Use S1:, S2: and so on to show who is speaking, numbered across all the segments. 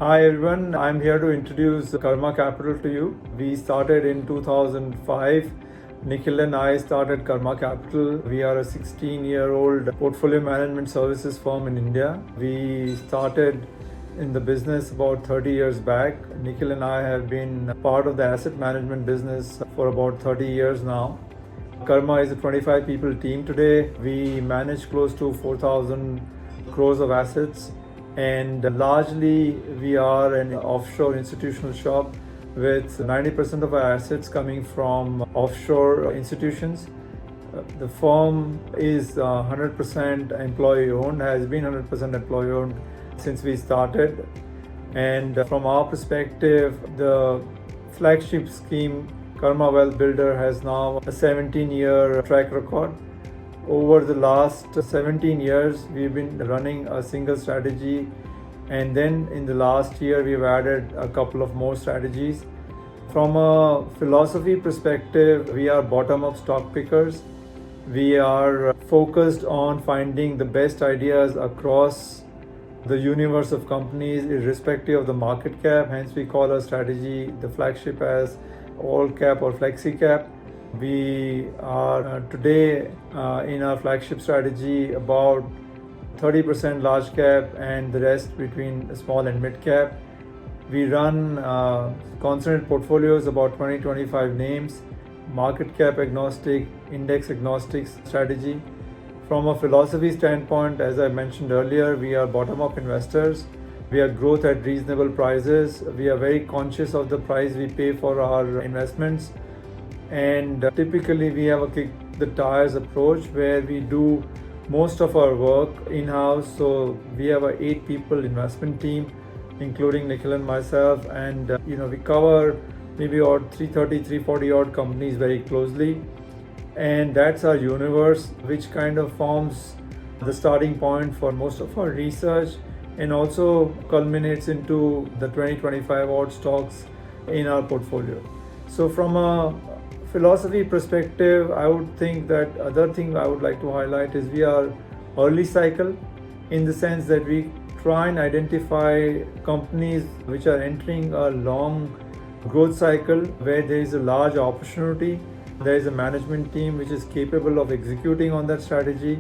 S1: Hi everyone, I'm here to introduce 𝐏𝐻𝐿 Capital to you. We started in 2005. Nikhil and I started 𝐏𝐻𝐿 Capital. We are a 16-year-old portfolio management services firm in India. We started in the business about 30 years back. Nikhil and I have been part of the asset management business for about 30 years now. 𝐏𝐻𝐿 is a 25 people team today. We manage close to 4,000 crores of assets. And largely we are an offshore institutional shop with 90% of our assets coming from offshore institutions. The firm is 100% employee owned, has been 100% employee owned since we started. And from our perspective, the flagship scheme 𝐏𝐻𝐿 Wealth Builder has now a 17-year track record. Over the last 17 years, we've been running a single strategy, and then in the last year, we've added a couple of more strategies. From a philosophy perspective, we are bottom-up stock pickers. We are focused on finding the best ideas across the universe of companies, irrespective of the market cap. Hence, we call our strategy, the flagship, as all cap or flexi cap. We are today in our flagship strategy about 30% large cap and the rest between small and mid cap. We run concentrated portfolios, about 20-25 names, market cap agnostic, index agnostic strategy. From a philosophy standpoint, as I mentioned earlier, we are bottom-up investors. We are growth at reasonable prices. We are very conscious of the price we pay for our investments. And typically we have a kick the tires approach where we do most of our work in-house. So we have a 8 people investment team, including Nikhil and myself, and we cover maybe about 340 odd companies very closely. And that's our universe, which kind of forms the starting point for most of our research and also culminates into the 20-25 odd stocks in our portfolio. So from a philosophy perspective, I would think that other thing I would like to highlight is we are early cycle, in the sense that we try and identify companies which are entering a long growth cycle where there is a large opportunity. There is a management team which is capable of executing on that strategy,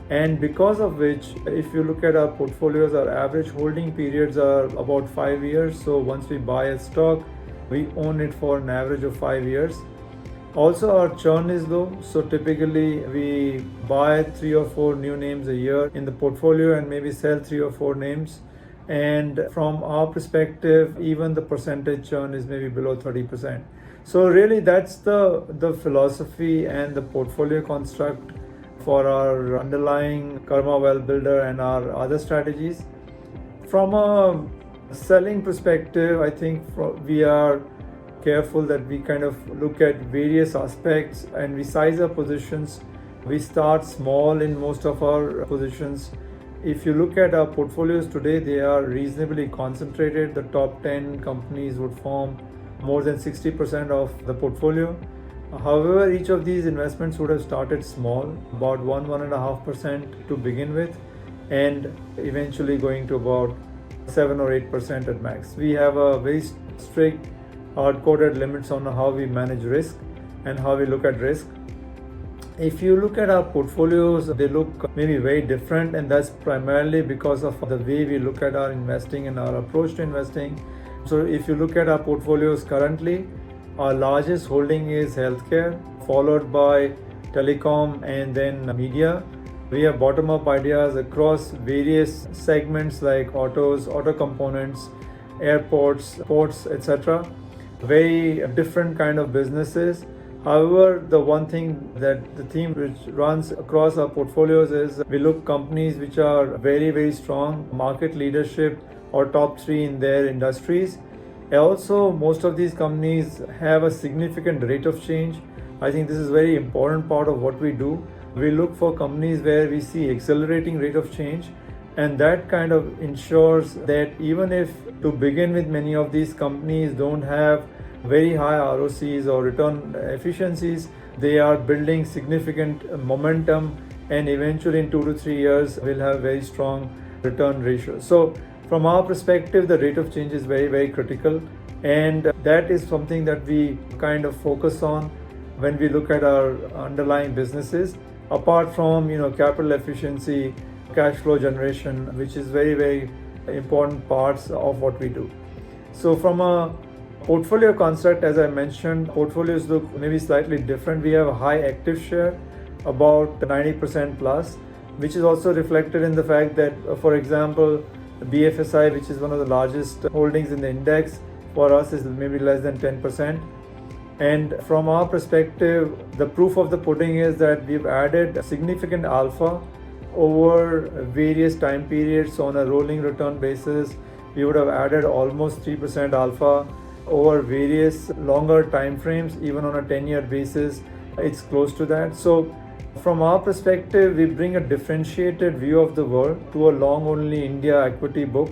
S1: and because of which, if you look at our portfolios, our average holding periods are about 5 years. So once we buy a stock, we own it for an average of 5 years. Also, our churn is low, so typically we buy 3 or 4 new names a year in the portfolio and maybe sell 3 or 4 names. And from our perspective, even the percentage churn is maybe below 30%. So really that's the philosophy and the portfolio construct for our underlying 𝐏𝐻𝐿 Wealth Builder and our other strategies. From a selling perspective, I think we are careful that we kind of look at various aspects and we size our positions. We start small in most of our positions. If you look at our portfolios today, they are reasonably concentrated. The top 10 companies would form more than 60% of the portfolio. However, each of these investments would have started small, about 1-1.5% to begin with, and eventually going to about 7 or 8% at max. We have a very strict hard-coded limits on how we manage risk and how we look at risk. If you look at our portfolios, they look maybe very different, and that's primarily because of the way we look at our investing and our approach to investing. So if you look at our portfolios currently, our largest holding is healthcare, followed by telecom and then media. We have bottom-up ideas across various segments like autos, auto components, airports, ports, etc. Very different kind of businesses. However, the one thing that the theme which runs across our portfolios is we look companies which are very, very strong, market leadership or top 3 in their industries. Also, most of these companies have a significant rate of change. I think this is a very important part of what we do. We look for companies where we see accelerating rate of change, and that kind of ensures that even if to begin with many of these companies don't have very high ROCs or return efficiencies, they are building significant momentum, and eventually in 2 to 3 years will have very strong return ratios. So From our perspective, the rate of change is very, very critical, and that is something that we kind of focus on when we look at our underlying businesses, apart from capital efficiency, cash flow generation, which is very, very important parts of what we do. So from a portfolio construct, as I mentioned, portfolios look maybe slightly different. We have a high active share, about 90% plus, which is also reflected in the fact that, for example, BFSI, which is one of the largest holdings in the index, for us is maybe less than 10%. And from our perspective, the proof of the pudding is that we've added significant alpha over various time periods. So on a rolling return basis, we would have added almost 3% alpha over various longer time frames. Even on a 10-year basis, it's close to that. So from our perspective, we bring a differentiated view of the world to a long-only India equity book,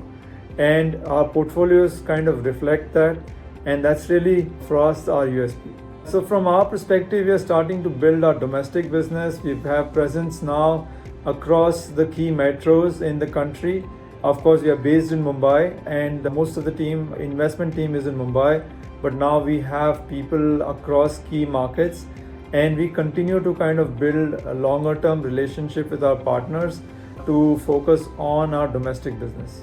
S1: and our portfolios kind of reflect that, and that's really for us our USP. So from our perspective, we are starting to build our domestic business. We have presence now across the key metros in the country. Of course, we are based in Mumbai, and most of the investment team is in Mumbai, but now we have people across key markets, and we continue to kind of build a longer term relationship with our partners to focus on our domestic business.